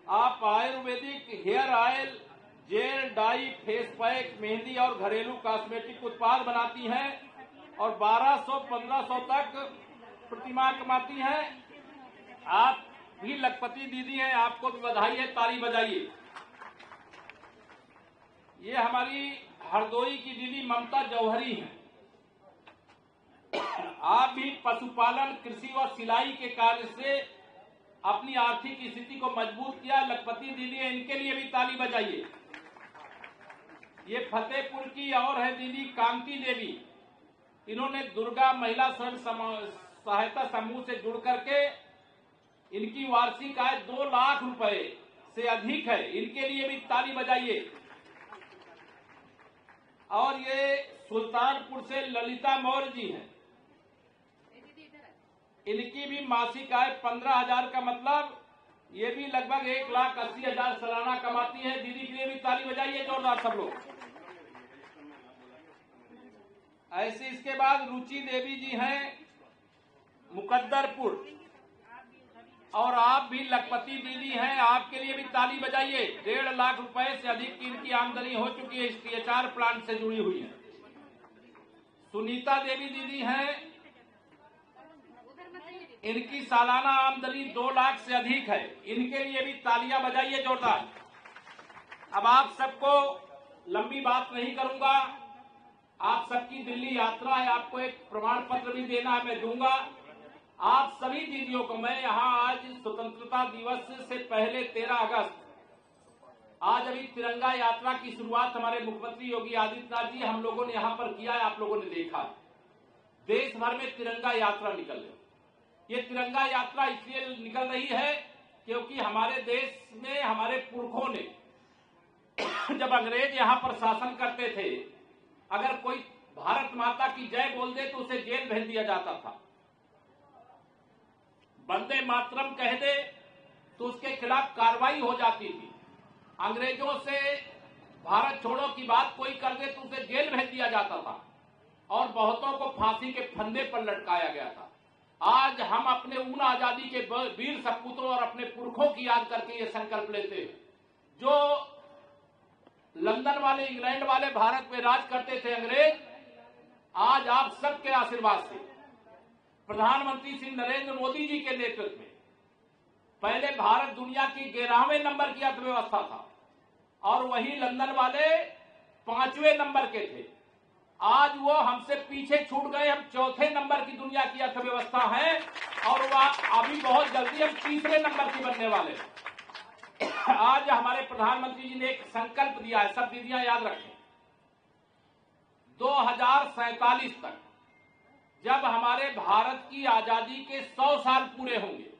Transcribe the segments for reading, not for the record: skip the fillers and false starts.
आप आयुर्वेदिक hair oil, gel, dye, face pack, mehndi और घरेलू कॉस्मेटिक उत्पाद बनाती हैं और 1200-1500 तक प्रतिमाह कमाती हैं। आप भी लखपति दीदी हैं, आपको भी बधाई है, ताली बजाइए। ये हमारी हरदोई की दीदी ममता जौहरी हैं। आप भी पशुपालन, कृषि व सिलाई के कार्य से अपनी आर्थिक स्थिति को मजबूत किया। लखपति दीदी है, इनके लिए भी ताली बजाइए। ये फतेहपुर की और है दीदी कांति देवी। इन्होंने दुर्गा महिला स्वयं सहायता समूह से जुड़ करके इनकी वार्षिक आय 2 लाख रुपए से अधिक है। इनके लिए भी ताली बजाइए। और ये सुल्तानपुर से ललिता मौर्य जी हैं। इनकी भी मासिक आय 15,000 का, मतलब ये भी लगभग 1,80,000 सालाना कमाती है। दीदी के लिए भी ताली बजाइए जोरदार सब लोग। ऐसे इसके बाद रुचि देवी जी हैं मुकद्दरपुर, और आप भी लखपति दीदी हैं, आपके लिए भी ताली बजाइए। 1.5 लाख रुपए से अधिक की इनकी आमदनी हो चुकी है, THR प्लांट से जुड़ी हुई है। सुनीता देवी दीदी हैं, इनकी सालाना आमदनी 2 लाख से अधिक है। इनके लिए भी तालियां बजाइए जोरदार। अब आप सबको लंबी बात नहीं करूंगा, आप सबकी दिल्ली यात्रा है, आपको एक प्रमाण पत्र भी देना है, मैं दूंगा। आप सभी दीदियों को मैं यहाँ आज स्वतंत्रता दिवस से पहले 13 अगस्त, आज अभी तिरंगा यात्रा की शुरुआत हमारे मुख्यमंत्री योगी आदित्यनाथ जी हम लोगों ने यहाँ पर किया है, आप लोगों ने देखा। देश भर में तिरंगा यात्रा निकल रही। ये तिरंगा यात्रा इसलिए निकल रही है क्योंकि हमारे देश में हमारे पुरखों ने जब अंग्रेज यहाँ पर शासन करते थे, अगर कोई भारत माता की जय बोल दे तो उसे जेल भेज दिया जाता था। वंदे मातरम कह दे तो उसके खिलाफ कार्रवाई हो जाती थी। अंग्रेजों से भारत छोड़ो की बात कोई कर दे तो उसे जेल भेज दिया जाता था और बहुतों को फांसी के फंदे पर लटकाया गया था। आज हम अपने ऊन आजादी के वीर सपूतों और अपने पुरखों की याद करके ये संकल्प लेते हैं। जो लंदन वाले, इंग्लैंड वाले भारत में राज करते थे अंग्रेज, आज आप सबके आशीर्वाद से प्रधानमंत्री श्री नरेंद्र मोदी जी के नेतृत्व में पहले भारत दुनिया की 11वें नंबर की अर्थव्यवस्था था और वही लंदन वाले 5वें नंबर के थे। आज वो हमसे पीछे छूट गए, हम 4थे नंबर की दुनिया की अर्थव्यवस्था है और वह अभी बहुत जल्दी हम 3रे नंबर की बनने वाले। आज हमारे प्रधानमंत्री जी ने एक संकल्प दिया है, सब दीदियां याद रखें। 2047 तक जब हमारे भारत की आजादी के 100 साल पूरे होंगे,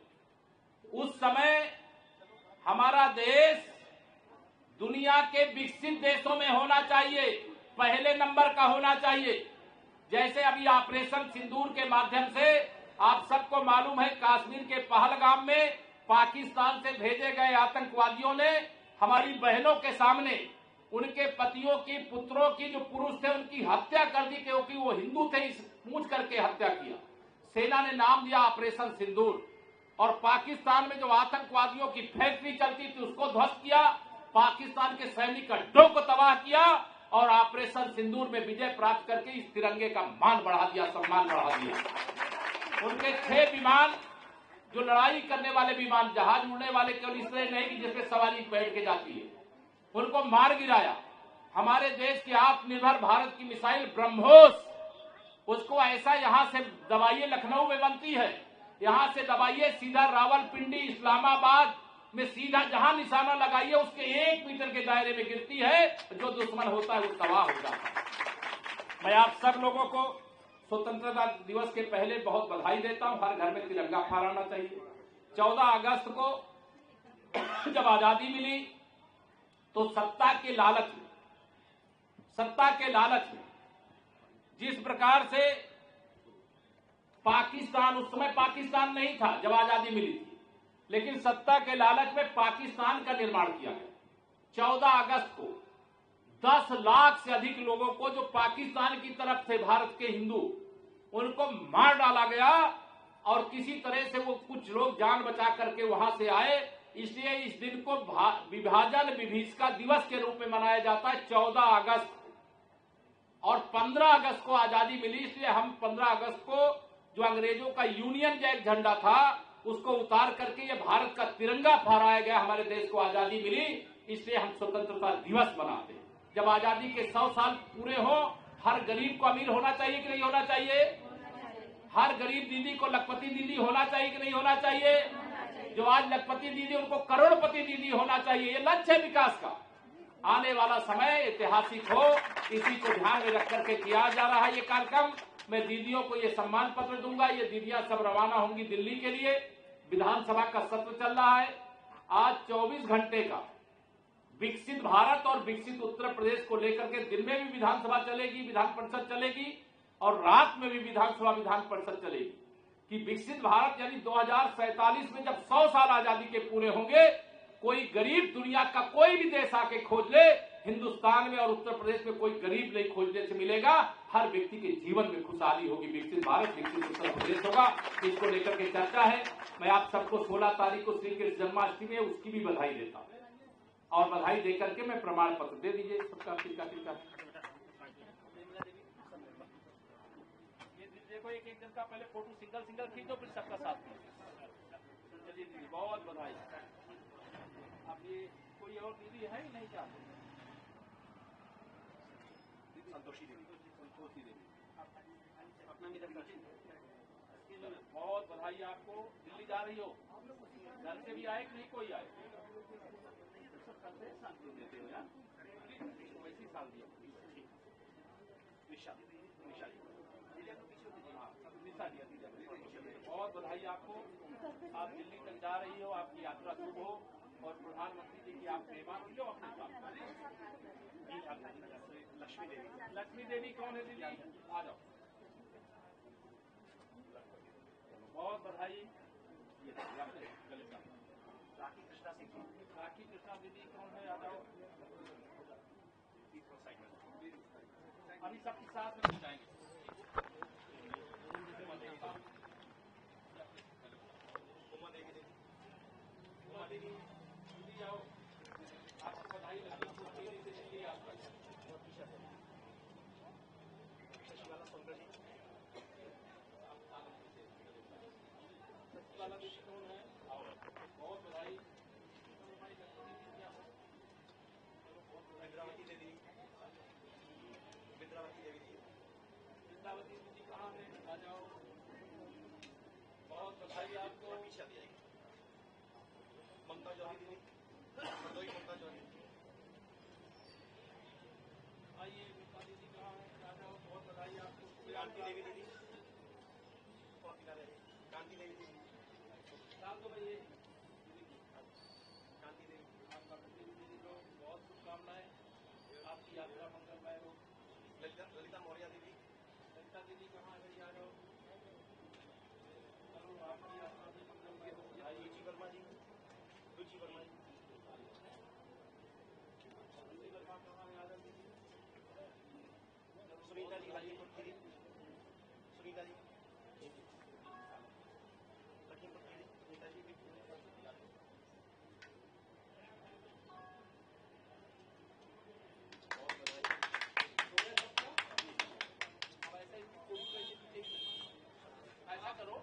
उस समय हमारा देश दुनिया के विकसित देशों में होना चाहिए, पहले नंबर का होना चाहिए। जैसे अभी ऑपरेशन सिंदूर के माध्यम से आप सबको मालूम है, कश्मीर के पहलगाम में पाकिस्तान से भेजे गए आतंकवादियों ने हमारी बहनों के सामने उनके पतियों की, पुत्रों की, जो पुरुष थे उनकी हत्या कर दी क्योंकि वो हिंदू थे, इस पूछ करके हत्या किया। सेना ने नाम दिया ऑपरेशन सिंदूर। और पाकिस्तान में जो आतंकवादियों की फैक्ट्री चलती थी उसको ध्वस्त किया, पाकिस्तान के सैनिक अड्डों को तबाह किया और ऑपरेशन सिंदूर में विजय प्राप्त करके इस तिरंगे का मान बढ़ा दिया, सम्मान बढ़ा दिया। उनके 6 विमान, जो लड़ाई करने वाले विमान, जहाज उड़ने वाले, केवल इसलिए नहीं कि जिसमें सवारी बैठ के जाती है, उनको मार गिराया। हमारे देश की आत्मनिर्भर भारत की मिसाइल ब्रह्मोस, उसको ऐसा यहां से दबाइए, लखनऊ में बनती है, यहां से दबाइए सीधा रावलपिंडी, इस्लामाबाद में सीधा जहां निशाना लगाइए उसके 1 मीटर के दायरे में गिरती है, जो दुश्मन होता है वो तबाह हो जाता है। मैं आप सब लोगों को स्वतंत्रता दिवस के पहले बहुत बधाई देता हूं। हर घर में तिरंगा फहराना चाहिए। 14 अगस्त को जब आजादी मिली तो सत्ता के लालच में जिस प्रकार से पाकिस्तान, उस समय पाकिस्तान नहीं था जब आजादी मिली थी, लेकिन सत्ता के लालच में पाकिस्तान का निर्माण किया गया। 14 अगस्त को 10 लाख से अधिक लोगों को, जो पाकिस्तान की तरफ थे भारत के हिंदू, उनको मार डाला गया और किसी तरह से वो कुछ लोग जान बचा करके वहां से आए इसलिए इस दिन को विभाजन विभीषिका दिवस के रूप में मनाया जाता है 14 अगस्त और 15 अगस्त को आजादी मिली। इसलिए हम 15 अगस्त को जो अंग्रेजों का यूनियन जैक झंडा था उसको उतार करके ये भारत का तिरंगा फहराया गया, हमारे देश को आजादी मिली, इसलिए हम स्वतंत्रता दिवस मनाते हैं। जब आजादी के 100 साल पूरे हो, हर गरीब को अमीर होना चाहिए कि नहीं होना चाहिए? हर गरीब दीदी को लखपति दीदी होना चाहिए कि नहीं होना चाहिए? जो आज लखपति दीदी उनको करोड़पति दीदी होना चाहिए। ये लक्ष्य है विकास का। आने वाला समय ऐतिहासिक हो, इसी को ध्यान में रख करके किया जा रहा है ये कार्यक्रम। मैं दीदियों को ये सम्मान पत्र दूंगा। ये दीदियां सब रवाना होंगी दिल्ली के लिए। विधानसभा का सत्र चल रहा है। आज 24 घंटे का विकसित भारत और विकसित उत्तर प्रदेश को लेकर के दिन में भी विधानसभा चलेगी, विधान परिषद चलेगी और रात में भी विधानसभा विधान परिषद चलेगी। कि विकसित भारत यानी 2047 में जब 100 साल आजादी के पूरे होंगे, कोई गरीब दुनिया का कोई भी देश आके खोज ले, हिंदुस्तान में और उत्तर प्रदेश में कोई गरीब नहीं खोजने से मिलेगा। हर व्यक्ति के जीवन में खुशहाली होगी। विकसित भारत विकसित उत्तर प्रदेश होगा। इसको लेकर के चर्चा है। मैं आप सबको 16 तारीख को श्री कृष्ण जन्माष्टमी है, उसकी भी बधाई देता हूं और बधाई देकर के मैं प्रमाण पत्र दे दीजिए सबका। देखो एक जन का पहले फोटो सिंगल खींचो, फिर सबका साथ में। चलिए दीदी बहुत बधाई। अब ये कोई और दीदी है ही नहीं क्या? संतोषी देवी अपना बहुत बधाई आपको। दिल्ली जा रही हो, घर से भी आए कि नहीं कोई आए? देते हो यार, वैसी साल दिया। बहुत बधाई आपको। आप दिल्ली तक जा रही हो, आपकी यात्रा शुभ हो और प्रधानमंत्री जी की आप सेवा लो अपने साथ। लक्ष्मी देवी कौन है दीदी? आ जाओ। बहुत बधाई। राखी कृष्णा दीदी कौन है? आ जाओ। अभी सबके साथ में जाएंगे। दीदी आओ, आपको बधाई लगी। वाला दीदी कौन है? बहुत बधाई। इंद्रावती दीदी कहाँ है? आ जाओ। बहुत बधाई आपको। ममता जौहरी दीदी, ममता जौहरी आइए। ममता दीदी कहाँ है? आ जाओ। बहुत बधाई आपको। कांति देवी दीदी, कांति देवी दीदी डाल दो भाई। कांति देवी, आपका दीदी को बहुत शुभकामनाएं। आपकी यात्रा मंगलमय हो। ललिता मौर्य दीदी, ललिता दीदी कहाँ है? आ जाओ। आपकी यात्रा भी मंगलमय हो। रुचि वर्मा जी, रुचि वर्मा जी, रुचि वर्मा कहाँ है? आ जाओ दीदी। सुनीता जी, हाजीपुर दीदी, सुनीता जी, लखीमपुर दीदी, सुनीता जी भी। ऐसा करो,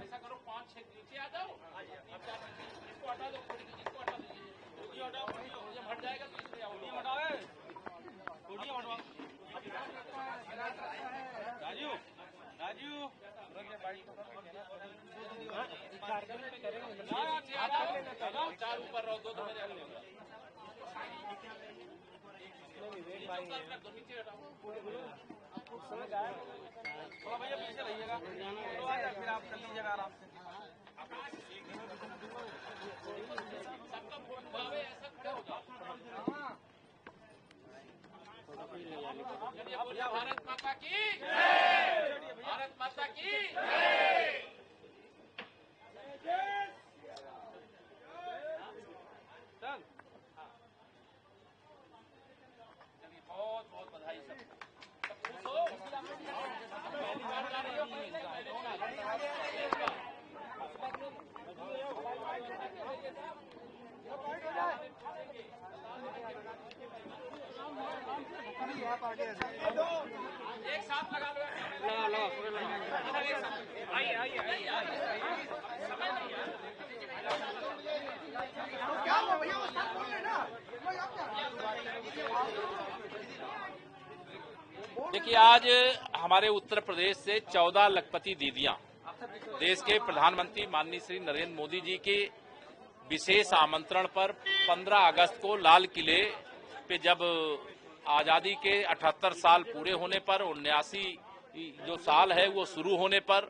ऐसा करो 5-6 नीचे आ जाओ। इसको हटा दो, इसको हटा दीजिए। हटाओ, जब हट जाएगा तो इसमें आओ। हटाओ, राजू राजू चार ऊपर रहो, दो मेरे नीचे हटाओ। थोड़ा भैया पीछे रहिएगा, फिर आप कर लीजिएगा आराम से। सबका फोटो भावे ऐसा खड़ा हो जाओ। भारत माता की जय, भारत माता की जय। चलिए बहुत बहुत बधाई सबको। खुश हो? पहली बार जा रही हो? पहले एक साथ लगा लो। क्या हुआ भैया, वो साथ बोल रहे ना। देखिए, आज हमारे उत्तर प्रदेश से 14 लखपति दीदियां देश के प्रधानमंत्री माननीय श्री नरेंद्र मोदी जी के विशेष आमंत्रण पर 15 अगस्त को लाल किले पे जब आजादी के 78 साल पूरे होने पर 79 जो साल है वो शुरू होने पर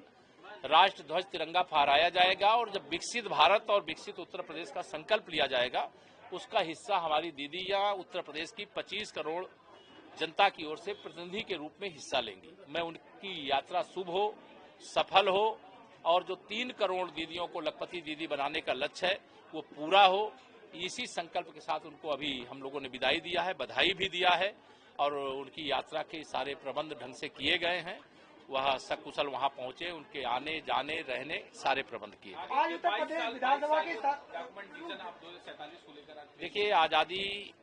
राष्ट्र ध्वज तिरंगा फहराया जाएगा और जब विकसित भारत और विकसित उत्तर प्रदेश का संकल्प लिया जाएगा उसका हिस्सा हमारी दीदियां उत्तर प्रदेश की 25 करोड़ जनता की ओर से प्रतिनिधि के रूप में हिस्सा लेंगी। मैं उनकी यात्रा शुभ हो, सफल हो और जो 3 करोड़ दीदियों को लखपति दीदी बनाने का लक्ष्य है वो पूरा हो। इसी संकल्प के साथ उनको अभी हम लोगों ने विदाई दिया है, बधाई भी दिया है और उनकी यात्रा के सारे प्रबंध ढंग से किए गए हैं। वह सकुशल वहां पहुंचे, उनके आने जाने रहने सारे प्रबंध किए। आज उत्तर प्रदेश विधानसभा के देखिए, आजादी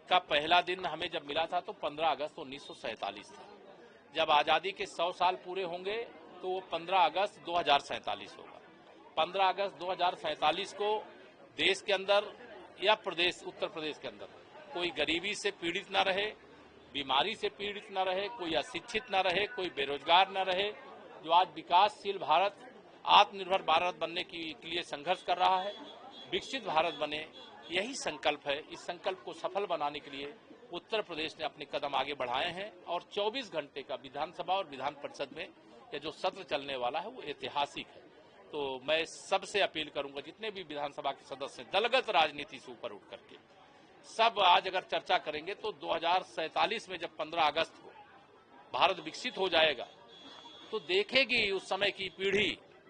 का पहला दिन हमें जब मिला था तो 15 अगस्त 1947 था। जब आजादी के 100 साल पूरे होंगे तो वो 15 अगस्त 2047 होगा। 15 अगस्त 2047 को देश के अंदर या प्रदेश उत्तर प्रदेश के अंदर कोई गरीबी से पीड़ित न रहे, बीमारी से पीड़ित न रहे, कोई अशिक्षित न रहे, कोई बेरोजगार न रहे। जो आज विकासशील भारत, आत्मनिर्भर भारत बनने के लिए संघर्ष कर रहा है, विकसित भारत बने, यही संकल्प है। इस संकल्प को सफल बनाने के लिए उत्तर प्रदेश ने अपने कदम आगे बढ़ाए हैं और 24 घंटे का विधानसभा और विधान परिषद में ये जो सत्र चलने वाला है वो ऐतिहासिक है। तो मैं सबसे अपील करूंगा, जितने भी विधानसभा के सदस्य दलगत राजनीति से ऊपर उठ करके सब आज अगर चर्चा करेंगे तो 2047 में जब 15 अगस्त को भारत विकसित हो जाएगा तो देखेगी उस समय की पीढ़ी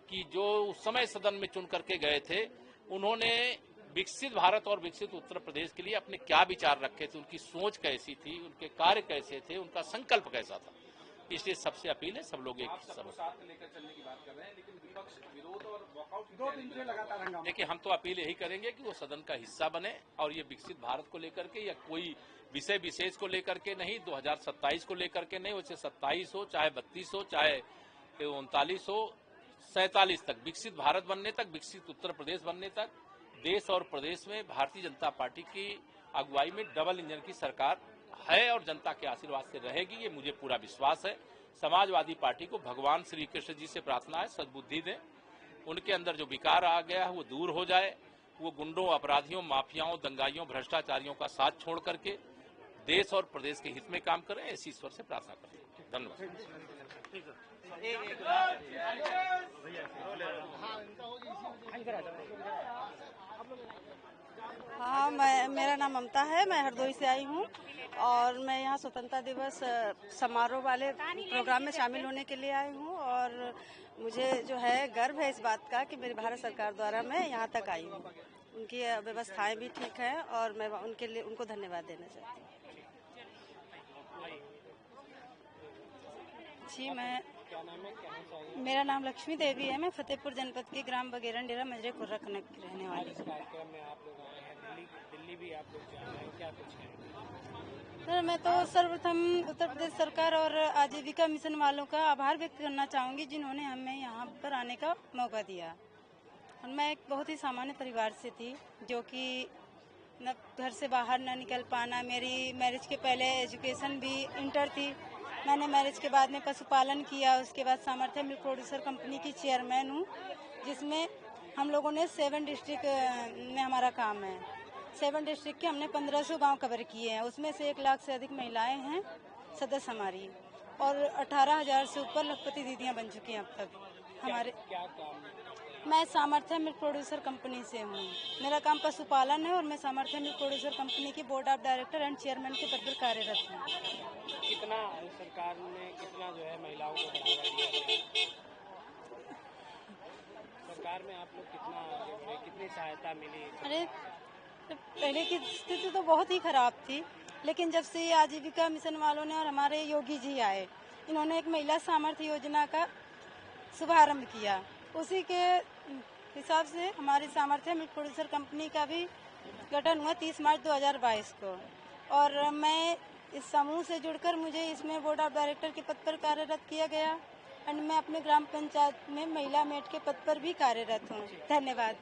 की जो उस समय सदन में चुन करके गए थे, उन्होंने विकसित भारत और विकसित उत्तर प्रदेश के लिए अपने क्या विचार रखे थे, उनकी सोच कैसी थी, उनके कार्य कैसे थे, उनका संकल्प कैसा था। इसलिए सबसे अपील है सब लोग एक साथ लेकर चलने की बात कर रहे हैं, लेकिन विपक्ष विरोध और वॉकआउट 2 दिन से लगातार हंगामा। देखिए, हम तो अपील यही करेंगे कि वो सदन का हिस्सा बने और ये विकसित भारत को लेकर के या कोई विषय विशेष को लेकर के नहीं, 2027 को लेकर के नहीं, वैसे 27 हो, चाहे 32 हो, चाहे 39 हो, 47 तक विकसित भारत बनने तक, विकसित उत्तर प्रदेश बनने तक देश और प्रदेश में भारतीय जनता पार्टी की अगुवाई में डबल इंजन की सरकार है और जनता के आशीर्वाद से रहेगी, ये मुझे पूरा विश्वास है। समाजवादी पार्टी को भगवान श्री कृष्ण जी से प्रार्थना है सद्बुद्धि दें, उनके अंदर जो विकार आ गया है वो दूर हो जाए, वो गुंडों, अपराधियों, माफियाओं, दंगाइयों, भ्रष्टाचारियों का साथ छोड़ करके देश और प्रदेश के हित में काम करें, ऐसी ईश्वर से प्रार्थना करें। धन्यवाद। हाँ, मेरा नाम ममता है, मैं हरदोई से आई हूँ और मैं यहाँ स्वतंत्रता दिवस समारोह वाले प्रोग्राम में शामिल होने के लिए आई हूँ और मुझे जो है गर्व है इस बात का कि मेरी भारत सरकार द्वारा मैं यहाँ तक आई हूँ। उनकी व्यवस्थाएं भी ठीक हैं और मैं उनके लिए उनको धन्यवाद देना चाहती हूँ। जी, मेरा नाम लक्ष्मी देवी है, मैं फतेहपुर जनपद के ग्राम बगेरन डेरा मजरे खुर्रा खनक की रहने वाली हूँ। दिल्ली भी आप लोग जा रहे हैं, क्या कुछ है? सर, मैं तो सर्वप्रथम उत्तर प्रदेश सरकार और आजीविका मिशन वालों का आभार व्यक्त करना चाहूँगी जिन्होंने हमें यहाँ पर आने का मौका दिया। और मैं एक बहुत ही सामान्य परिवार से थी जो कि न घर से बाहर न निकल पाना, मेरी मैरिज के पहले एजुकेशन भी इंटर थी, मैंने मैरिज के बाद में पशुपालन किया, उसके बाद सामर्थ्य मिल्क प्रोड्यूसर कंपनी की चेयरमैन हूँ जिसमें हम लोगों ने 7 डिस्ट्रिक्ट में हमारा काम है। 7 डिस्ट्रिक्ट के हमने 1500 गांव कवर किए हैं, उसमें से 1 लाख से अधिक महिलाएं हैं सदस्य हमारी और 18,000 से ऊपर लखपति दीदियां बन चुकी हैं अब तक हमारे। क्या काम? मैं सामर्थ्य मिल्क प्रोड्यूसर कंपनी से हूँ, मेरा काम पशुपालन है और मैं सामर्थ्य मिल्क प्रोड्यूसर कंपनी की board of director and chairman के पद पर कार्यरत हूँ। कितना सरकार ने कितना जो है महिलाओं को बढ़ावा दिया, सरकार में आप लोग कितनी सहायता मिली? अरे, पहले की स्थिति तो बहुत ही खराब थी, लेकिन जब से आजीविका मिशन वालों ने और हमारे योगी जी आए, इन्होंने एक महिला सामर्थ्य योजना का शुभारंभ किया, उसी के हिसाब से हमारी सामर्थ्य मिल्क प्रोड्यूसर कंपनी का भी गठन हुआ 30 मार्च 2022 को। और मैं इस समूह से जुड़कर मुझे इसमें बोर्ड ऑफ डायरेक्टर के पद पर कार्यरत किया गया एंड मैं अपने ग्राम पंचायत में महिला मेट के पद पर भी कार्यरत हूँ। धन्यवाद।